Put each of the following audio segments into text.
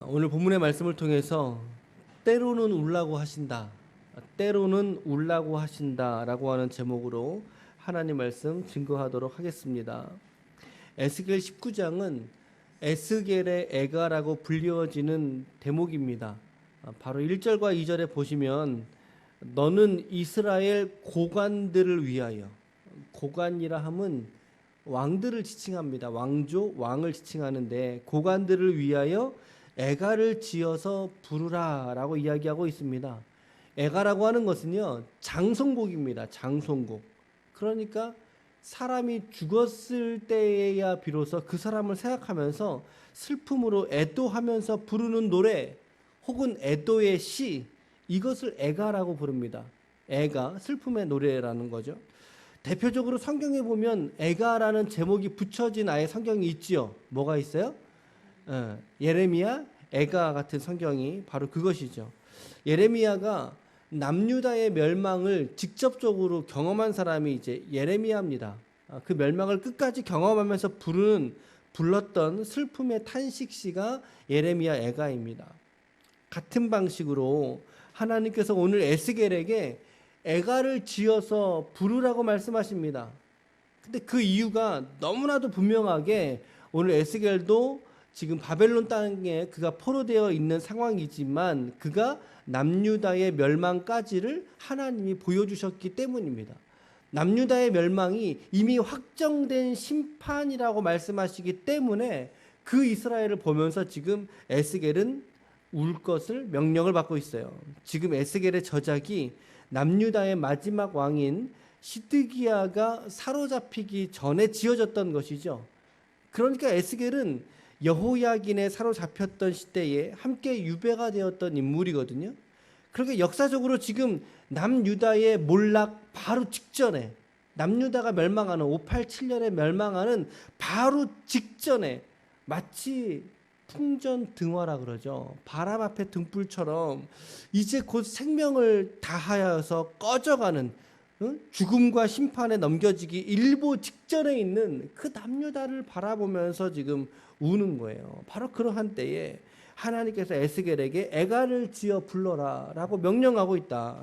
오늘 본문의 말씀을 통해서 때로는 울라고 하신다, 때로는 울라고 하신다라고 하는 제목으로 하나님 말씀 증거하도록 하겠습니다. 에스겔 19장은 에스겔의 애가라고 불리워지는 대목입니다. 바로 1절과 2절에 보시면 너는 이스라엘 고관들을 위하여, 고관이라 함은 왕들을 지칭합니다. 왕조, 왕을 지칭하는데 고관들을 위하여 애가를 지어서 부르라 라고 이야기하고 있습니다. 애가라고 하는 것은요, 장송곡입니다. 장송곡. 그러니까 사람이 죽었을 때에야 비로소 그 사람을 생각하면서 슬픔으로 애도하면서 부르는 노래 혹은 애도의 시, 이것을 애가라고 부릅니다. 애가, 슬픔의 노래라는 거죠. 대표적으로 성경에 보면 애가라는 제목이 붙여진 아예 성경이 있지요. 뭐가 있어요? 예레미야, 애가 같은 성경이 바로 그것이죠. 예레미야가 남유다의 멸망을 직접적으로 경험한 사람이 이제 예레미야입니다. 그 멸망을 끝까지 경험하면서 불렀던 슬픔의 탄식시가 예레미야 애가입니다. 같은 방식으로 하나님께서 오늘 에스겔에게 애가를 지어서 부르라고 말씀하십니다. 근데 그 이유가 너무나도 분명하게 오늘 에스겔도 지금 바벨론 땅에 그가 포로되어 있는 상황이지만 그가 남유다의 멸망까지를 하나님이 보여주셨기 때문입니다. 남유다의 멸망이 이미 확정된 심판이라고 말씀하시기 때문에 그 이스라엘을 보면서 지금 에스겔은 울 것을 명령을 받고 있어요. 지금 에스겔의 저작이 남유다의 마지막 왕인 시드기야가 사로잡히기 전에 지어졌던 것이죠. 그러니까 에스겔은 여호야긴에 사로잡혔던 시대에 함께 유배가 되었던 인물이거든요. 그러니까 역사적으로 지금 남유다의 몰락 바로 직전에, 남유다가 멸망하는 587년에 멸망하는 바로 직전에 마치 풍전등화라 그러죠. 바람 앞에 등불처럼 이제 곧 생명을 다하여서 꺼져가는, 죽음과 심판에 넘겨지기 일보 직전에 있는 그 남유다를 바라보면서 지금 우는 거예요. 바로 그러한 때에 하나님께서 에스겔에게 애가를 지어 불러라 라고 명령하고 있다.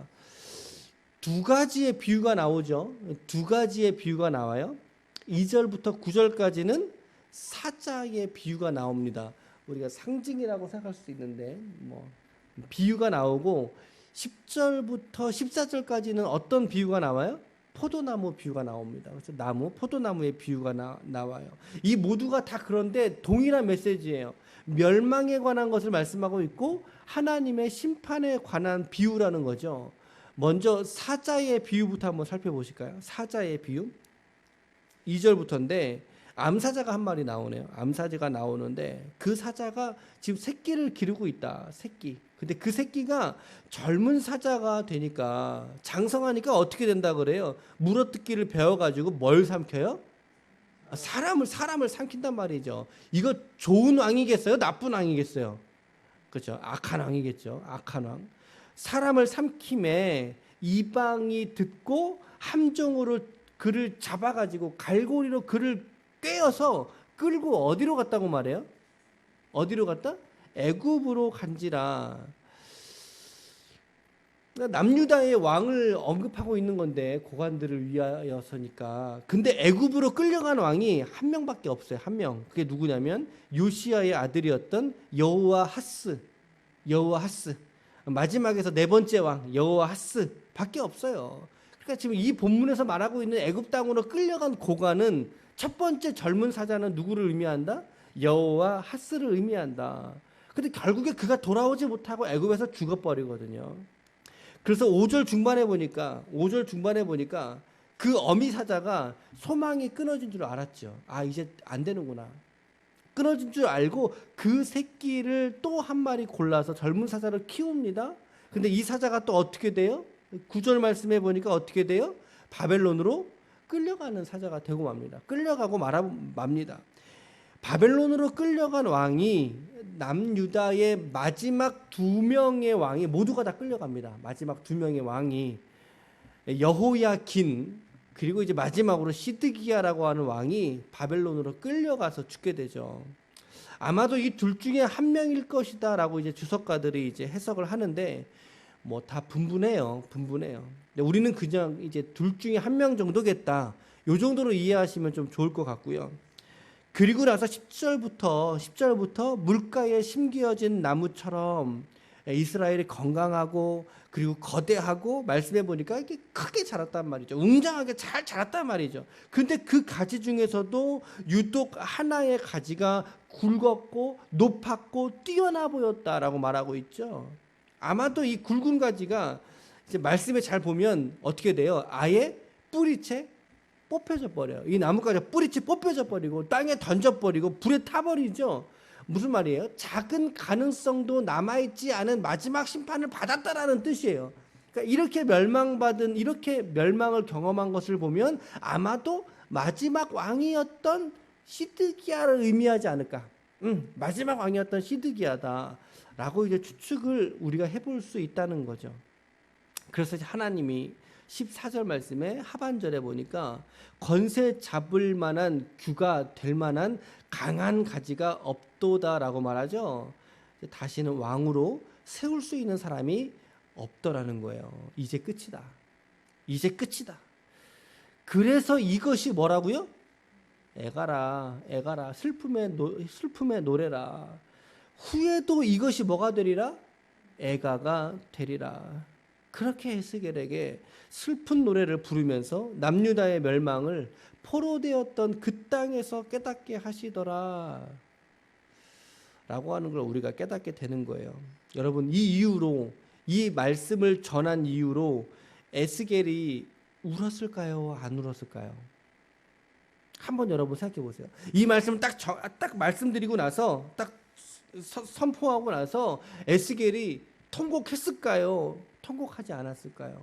두 가지의 비유가 나오죠. 두 가지의 비유가 나와요. 2절부터 9절까지는 사자의 비유가 나옵니다. 우리가 상징이라고 생각할 수 있는데 비유가 나오고 10절부터 14절까지는 어떤 비유가 나와요? 포도나무 비유가 나옵니다. 그래서 포도나무의 비유가 나와요. 이 모두가 다 그런데 동일한 메시지예요. 멸망에 관한 것을 말씀하고 있고 하나님의 심판에 관한 비유라는 거죠. 먼저 사자의 비유부터 한번 살펴보실까요? 사자의 비유 2절부터인데 암사자가 한 마리 나오네요. 암사자가 나오는데 그 사자가 지금 새끼를 기르고 있다. 새끼. 근데 그 새끼가 젊은 사자가 되니까, 장성하니까 어떻게 된다 그래요? 물어뜯기를 배워가지고 뭘 삼켜요? 사람을 삼킨단 말이죠. 이거 좋은 왕이겠어요? 나쁜 왕이겠어요? 그렇죠. 악한 왕이겠죠. 악한 왕. 사람을 삼킴에 이방이 듣고 함정으로 그를 잡아가지고 갈고리로 그를 꿰어서 끌고 어디로 갔다고 말해요? 어디로 갔다? 애굽으로 간지라. 남유다의 왕을 언급하고 있는 건데 고관들을 위하여서니까. 근데 애굽으로 끌려간 왕이 한 명밖에 없어요. 한 명. 그게 누구냐면 요시야의 아들이었던 여호아하스. 마지막에서 네 번째 왕 여호아하스 밖에 없어요. 그러니까 지금 이 본문에서 말하고 있는 애굽 땅으로 끌려간 고관은 첫 번째 젊은 사자는 누구를 의미한다? 여호아하스를 의미한다. 근데 결국에 그가 돌아오지 못하고 애굽에서 죽어버리거든요. 그래서 5절 중반에 보니까 그 어미 사자가 소망이 끊어진 줄 알았죠. 아, 이제 안 되는구나. 끊어진 줄 알고 그 새끼를 또 한 마리 골라서 젊은 사자를 키웁니다. 근데 이 사자가 또 어떻게 돼요? 9절 말씀해 보니까 어떻게 돼요? 바벨론으로 끌려가는 사자가 되고 맙니다. 끌려가고 맙니다. 바벨론으로 끌려간 왕이 남유다의 마지막 두 명의 왕이 모두가 다 끌려갑니다. 마지막 두 명의 왕이 여호야긴 그리고 이제 마지막으로 시드기야라고 하는 왕이 바벨론으로 끌려가서 죽게 되죠. 아마도 이 둘 중에 한 명일 것이다라고 이제 주석가들이 이제 해석을 하는데 뭐 다 분분해요. 근데 우리는 그냥 이제 둘 중에 한 명 정도겠다. 요 정도로 이해하시면 좀 좋을 것 같고요. 그리고 나서 10절부터 물가에 심기어진 나무처럼 이스라엘이 건강하고 그리고 거대하고 말씀해 보니까 이게 크게 자랐단 말이죠. 웅장하게 잘 자랐단 말이죠. 근데 그 가지 중에서도 유독 하나의 가지가 굵었고 높았고 뛰어나 보였다라고 말하고 있죠. 아마도 이 굵은 가지가 이제 말씀에 잘 보면 어떻게 돼요? 아예 뿌리채 뽑혀져 버려요. 이 나뭇가지가 뿌리채 뽑혀져 버리고 땅에 던져 버리고 불에 타 버리죠. 무슨 말이에요? 작은 가능성도 남아있지 않은 마지막 심판을 받았다라는 뜻이에요. 그러니까 이렇게 멸망을 경험한 것을 보면 아마도 마지막 왕이었던 시드기야를 의미하지 않을까. 마지막 왕이었던 시드기야다라고 이제 추측을 우리가 해볼 수 있다는 거죠. 그래서 하나님이 14절 말씀에 하반절에 보니까 건세 잡을 만한 규가 될 만한 강한 가지가 없도다라고 말하죠. 다시는 왕으로 세울 수 있는 사람이 없더라는 거예요. 이제 끝이다. 이제 끝이다. 그래서 이것이 뭐라고요? 애가라 슬픔의 노래라. 후에도 이것이 뭐가 되리라? 애가가 되리라. 그렇게 에스겔에게 슬픈 노래를 부르면서 남유다의 멸망을 포로되었던 그 땅에서 깨닫게 하시더라 라고 하는 걸 우리가 깨닫게 되는 거예요. 여러분, 이 이유로, 이 말씀을 전한 이유로 에스겔이 울었을까요? 안 울었을까요? 한번 여러분 생각해 보세요. 이 말씀을 딱 말씀드리고 나서 딱 선포하고 나서 에스겔이 통곡했을까요? 통곡하지 않았을까요?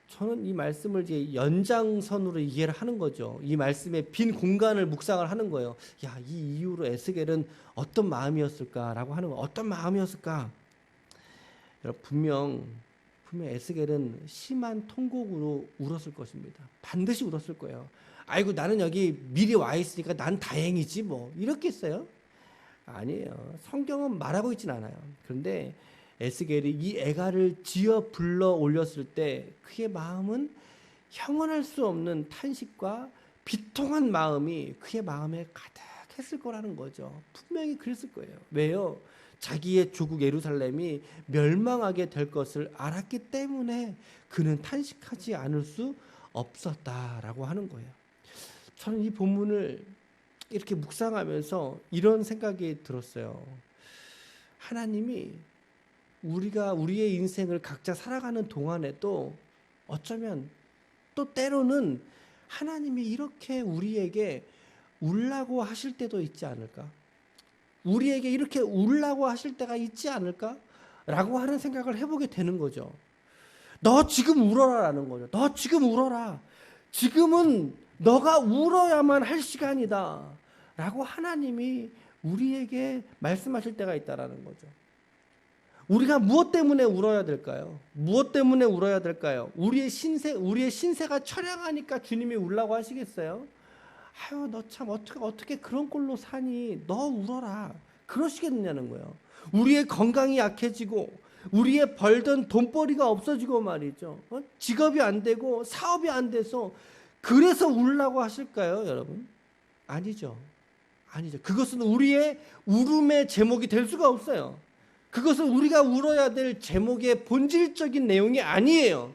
저는 이 말씀을 이제 연장선으로 이해를 하는 거죠. 이 말씀의 빈 공간을 묵상을 하는 거예요. 야, 이 이후로 에스겔은 어떤 마음이었을까라고 하는 거. 어떤 마음이었을까? 여러분, 분명 에스겔은 심한 통곡으로 울었을 것입니다. 반드시 울었을 거예요. 아이고, 나는 여기 미리 와 있으니까 난 다행이지 뭐 이렇게 했어요? 아니에요. 성경은 말하고 있진 않아요. 그런데 에스겔이 이 애가를 지어 불러 올렸을 때 그의 마음은 형언할 수 없는 탄식과 비통한 마음이 그의 마음에 가득했을 거라는 거죠. 분명히 그랬을 거예요. 왜요? 자기의 조국 예루살렘이 멸망하게 될 것을 알았기 때문에 그는 탄식하지 않을 수 없었다라고 하는 거예요. 저는 이 본문을 이렇게 묵상하면서 이런 생각이 들었어요. 하나님이 우리의 인생을 각자 살아가는 동안에도 어쩌면 또 때로는 하나님이 이렇게 우리에게 울라고 하실 때도 있지 않을까? 우리에게 이렇게 울라고 하실 때가 있지 않을까? 라고 하는 생각을 해보게 되는 거죠. 너 지금 울어라라는 거죠. 너 지금 울어라. 지금은 너가 울어야만 할 시간이다. 라고 하나님이 우리에게 말씀하실 때가 있다라는 거죠. 우리가 무엇 때문에 울어야 될까요? 무엇 때문에 울어야 될까요? 우리의 신세가 처량하니까 주님이 울라고 하시겠어요? 아유, 너 참 어떻게 그런 꼴로 사니? 너 울어라. 그러시겠느냐는 거예요. 우리의 건강이 약해지고 우리의 벌던 돈벌이가 없어지고 말이죠. 직업이 안 되고 사업이 안 돼서 그래서 울라고 하실까요, 여러분? 아니죠. 그것은 우리의 울음의 제목이 될 수가 없어요. 그것은 우리가 울어야 될 제목의 본질적인 내용이 아니에요.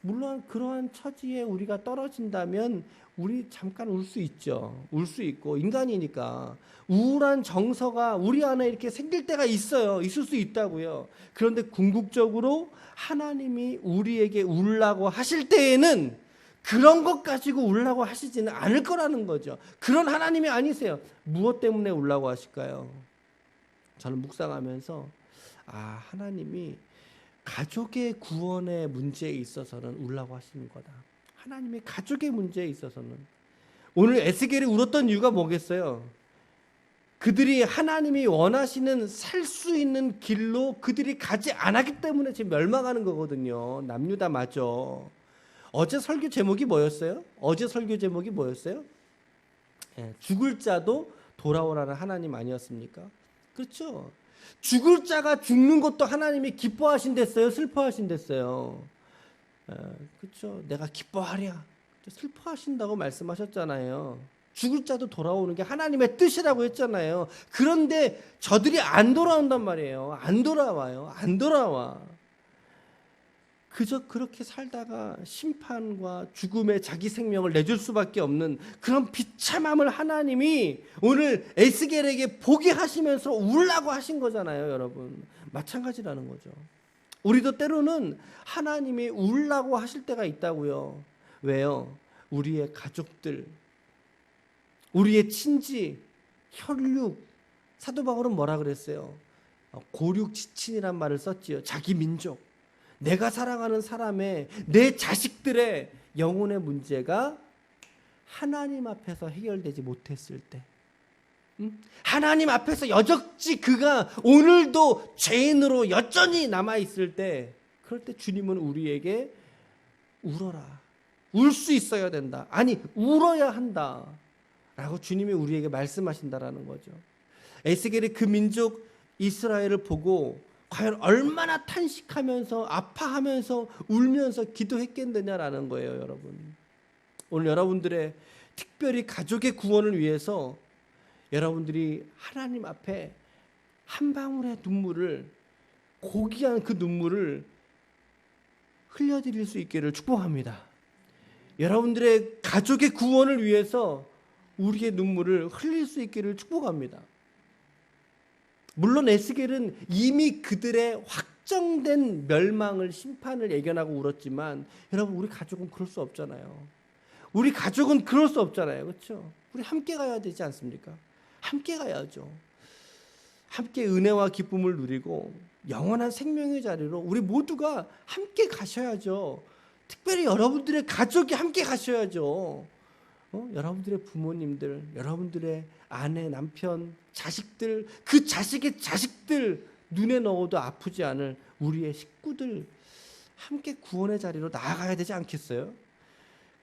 물론 그러한 처지에 우리가 떨어진다면 우리 잠깐 울 수 있죠. 울 수 있고 인간이니까 우울한 정서가 우리 안에 이렇게 생길 때가 있어요. 있을 수 있다고요. 그런데 궁극적으로 하나님이 우리에게 울라고 하실 때에는 그런 것 가지고 울라고 하시지는 않을 거라는 거죠. 그런 하나님이 아니세요. 무엇 때문에 울라고 하실까요? 저는 묵상하면서 하나님이 가족의 구원의 문제에 있어서는 울라고 하시는 거다. 하나님의 가족의 문제에 있어서는. 오늘 에스겔이 울었던 이유가 뭐겠어요? 그들이 하나님이 원하시는 살 수 있는 길로 그들이 가지 않았기 때문에 지금 멸망하는 거거든요. 남유다 맞아. 어제 설교 제목이 뭐였어요? 죽을 자도 돌아오라는 하나님 아니었습니까? 그렇죠. 죽을 자가 죽는 것도 하나님이 기뻐하신댔어요, 슬퍼하신댔어요? 그렇죠. 내가 기뻐하랴, 슬퍼하신다고 말씀하셨잖아요. 죽을 자도 돌아오는 게 하나님의 뜻이라고 했잖아요. 그런데 저들이 안 돌아온단 말이에요. 안 돌아와요. 안 돌아와. 그저 그렇게 살다가 심판과 죽음의 자기 생명을 내줄 수밖에 없는 그런 비참함을 하나님이 오늘 에스겔에게 보게 하시면서 울라고 하신 거잖아요, 여러분. 마찬가지라는 거죠. 우리도 때로는 하나님이 울라고 하실 때가 있다고요. 왜요? 우리의 가족들, 우리의 친지, 혈육. 사도 바울은 뭐라 그랬어요? 고륙지친이란 말을 썼지요. 자기 민족, 내가 사랑하는 사람의, 내 자식들의 영혼의 문제가 하나님 앞에서 해결되지 못했을 때, 하나님 앞에서 여적지 그가 오늘도 죄인으로 여전히 남아있을 때, 그럴 때 주님은 우리에게 울어라, 울 수 있어야 된다, 아니 울어야 한다 라고 주님이 우리에게 말씀하신다라는 거죠. 에스겔이 그 민족 이스라엘을 보고 과연 얼마나 탄식하면서 아파하면서 울면서 기도했겠느냐라는 거예요, 여러분. 오늘 여러분들의 특별히 가족의 구원을 위해서 여러분들이 하나님 앞에 한 방울의 눈물을, 고귀한 그 눈물을 흘려드릴 수 있기를 축복합니다. 여러분들의 가족의 구원을 위해서 우리의 눈물을 흘릴 수 있기를 축복합니다. 물론 에스겔은 이미 그들의 확정된 멸망을, 심판을 예견하고 울었지만, 여러분, 우리 가족은 그럴 수 없잖아요. 우리 가족은 그럴 수 없잖아요. 그렇죠? 우리 함께 가야 되지 않습니까? 함께 가야죠. 함께 은혜와 기쁨을 누리고 영원한 생명의 자리로 우리 모두가 함께 가셔야죠. 특별히 여러분들의 가족이 함께 가셔야죠. 여러분들의 부모님들, 여러분들의 아내, 남편, 자식들, 그 자식의 자식들, 눈에 넣어도 아프지 않을 우리의 식구들 함께 구원의 자리로 나아가야 되지 않겠어요?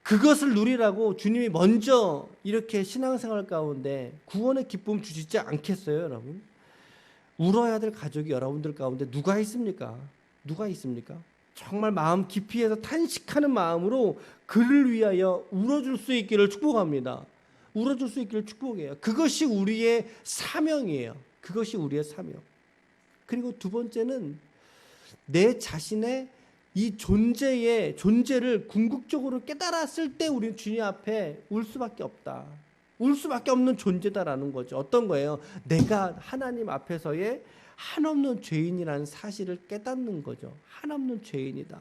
그것을 누리라고 주님이 먼저 이렇게 신앙생활 가운데 구원의 기쁨 주시지 않겠어요, 여러분? 울어야 될 가족이 여러분들 가운데 누가 있습니까? 누가 있습니까? 정말 마음 깊이에서 탄식하는 마음으로 그를 위하여 울어줄 수 있기를 축복합니다. 울어줄 수 있기를 축복해요. 그것이 우리의 사명이에요. 그것이 우리의 사명. 그리고 두 번째는 내 자신의 이 존재를 궁극적으로 깨달았을 때 우리는 주님 앞에 울 수밖에 없다. 울 수밖에 없는 존재다라는 거죠. 어떤 거예요? 내가 하나님 앞에서의 한없는 죄인이라는 사실을 깨닫는 거죠. 한없는 죄인이다.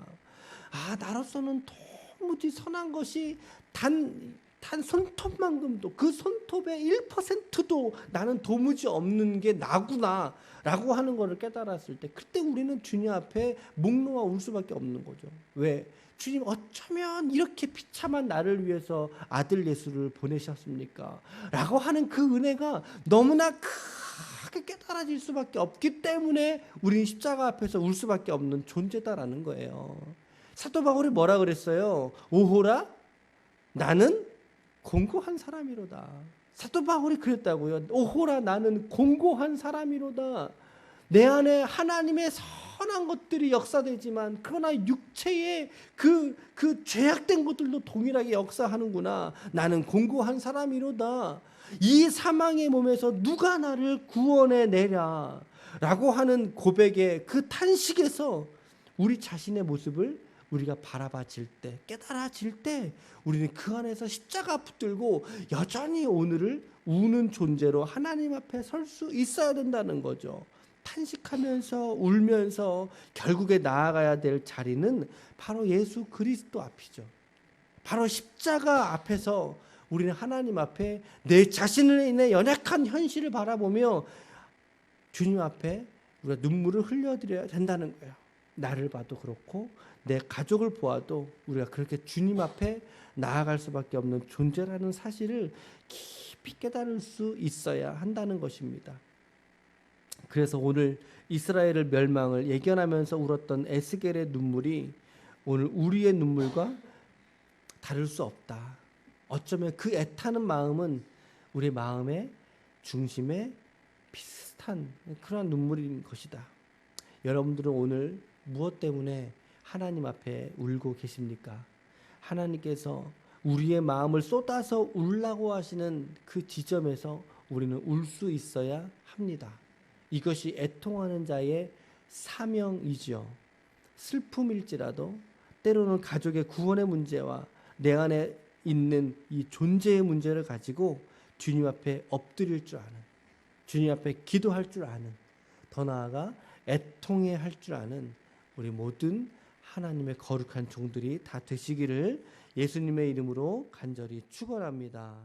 나로서는 도무지 선한 것이 단 손톱만큼도, 그 손톱의 1%도 나는 도무지 없는 게 나구나 라고 하는 것을 깨달았을 때, 그때 우리는 주님 앞에 목 놓아 울 수밖에 없는 거죠. 왜? 주님, 어쩌면 이렇게 비참한 나를 위해서 아들 예수를 보내셨습니까? 라고 하는 그 은혜가 너무나 크게 깨달아질 수밖에 없기 때문에 우리는 십자가 앞에서 울 수밖에 없는 존재다라는 거예요. 사도 바울이 뭐라 그랬어요? 오호라, 나는 공고한 사람이로다. 사도 바울이 그랬다고요. 오호라, 나는 공고한 사람이로다. 내 안에 하나님의 선한 것들이 역사되지만, 그러나 육체의 그 죄악된 것들도 동일하게 역사하는구나. 나는 공고한 사람이로다. 이 사망의 몸에서 누가 나를 구원해 내랴 라고 하는 고백의 그 탄식에서 우리 자신의 모습을 우리가 바라봐질 때, 깨달아질 때, 우리는 그 안에서 십자가 붙들고 여전히 오늘을 우는 존재로 하나님 앞에 설 수 있어야 된다는 거죠. 탄식하면서 울면서 결국에 나아가야 될 자리는 바로 예수 그리스도 앞이죠. 바로 십자가 앞에서 우리는 하나님 앞에 내 자신을 인해 연약한 현실을 바라보며 주님 앞에 우리가 눈물을 흘려드려야 된다는 거예요. 나를 봐도 그렇고 내 가족을 보아도 우리가 그렇게 주님 앞에 나아갈 수밖에 없는 존재라는 사실을 깊이 깨달을 수 있어야 한다는 것입니다. 그래서 오늘 이스라엘의 멸망을 예견하면서 울었던 에스겔의 눈물이 오늘 우리의 눈물과 다를 수 없다. 어쩌면 그 애타는 마음은 우리 마음에 중심에 비슷한 그런 눈물인 것이다. 여러분들은 오늘 무엇 때문에 하나님 앞에 울고 계십니까? 하나님께서 우리의 마음을 쏟아서 울라고 하시는 그 지점에서 우리는 울 수 있어야 합니다. 이것이 애통하는 자의 사명이지요. 슬픔일지라도 때로는 가족의 구원의 문제와 내 안에 있는 이 존재의 문제를 가지고 주님 앞에 엎드릴 줄 아는, 주님 앞에 기도할 줄 아는, 더 나아가 애통해 할 줄 아는 우리 모든 하나님의 거룩한 종들이 다 되시기를 예수님의 이름으로 간절히 축원합니다.